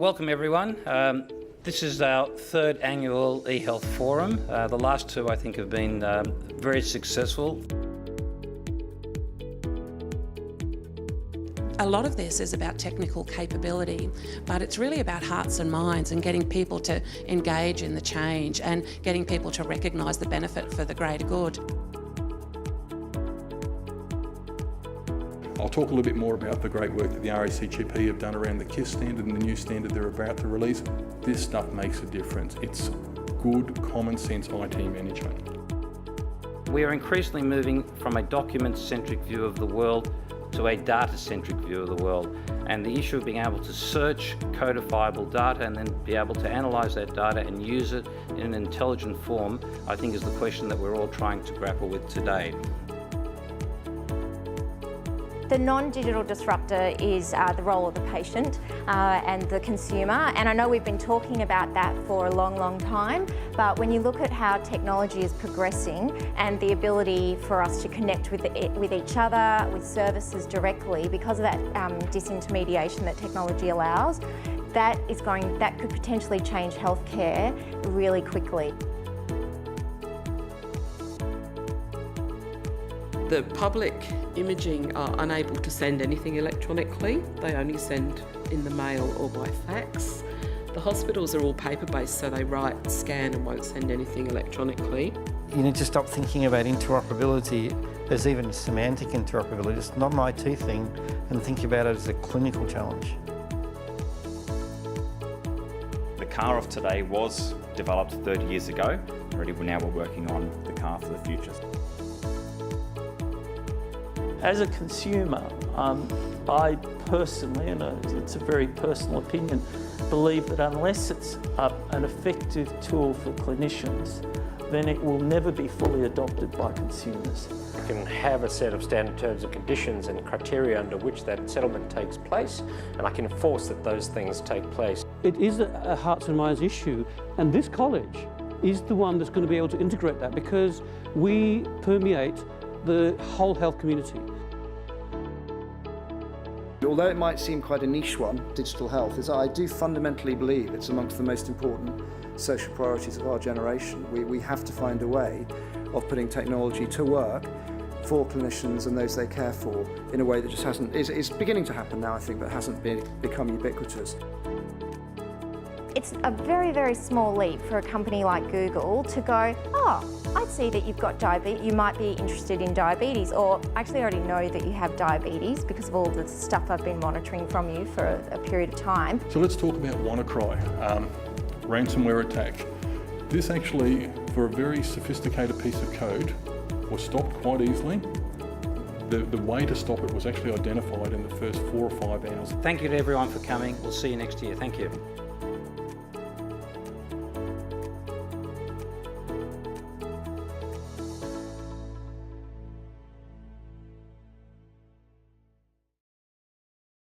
Welcome everyone. This is our third annual eHealth Forum. The last two I think have been very successful. A lot of this is about technical capability, but it's really about hearts and minds and getting people to engage in the change and getting people to recognise the benefit for the greater good. I'll talk a little bit more about the great work that the RACGP have done around the KISS standard and the new standard they're about to release. This stuff makes a difference. It's good, common sense IT management. We are increasingly moving from a document-centric view of the world to a data-centric view of the world. And the issue of being able to search codifiable data and then be able to analyse that data and use it in an intelligent form, I think is the question that we're all trying to grapple with today. The non-digital disruptor is the role of the patient and the consumer, and I know we've been talking about that for a long time, but when you look at how technology is progressing and the ability for us to connect with each other, with services directly, because of that disintermediation that technology allows, that could potentially change healthcare really quickly. The public imaging are unable to send anything electronically. They only send in the mail or by fax. The hospitals are all paper-based, so they write, scan and won't send anything electronically. You need to stop thinking about interoperability as even semantic interoperability. It's not an IT thing, and think about it as a clinical challenge. The car of today was developed 30 years ago. Already now we're working on the car for the future. As a consumer, I personally, and it's a very personal opinion, believe that unless it's an effective tool for clinicians, then it will never be fully adopted by consumers. You can have a set of standard terms and conditions and criteria under which that settlement takes place, and I can enforce that those things take place. It is a hearts and minds issue, and this college is the one that's going to be able to integrate that, because we permeate the whole health community. Although it might seem quite a niche one, digital health, I do fundamentally believe it's amongst the most important social priorities of our generation. We have to find a way of putting technology to work for clinicians and those they care for in a way that just is beginning to happen now, I think, but hasn't become ubiquitous. It's a very small leap for a company like Google to go, oh, I see that you've got diabetes, you might be interested in diabetes, or actually I already know that you have diabetes because of all the stuff I've been monitoring from you for a period of time. So let's talk about WannaCry, ransomware attack. This actually, for a very sophisticated piece of code, was stopped quite easily. The way to stop it was actually identified in the first 4 or 5 hours. Thank you to everyone for coming. We'll see you next year. Thank you.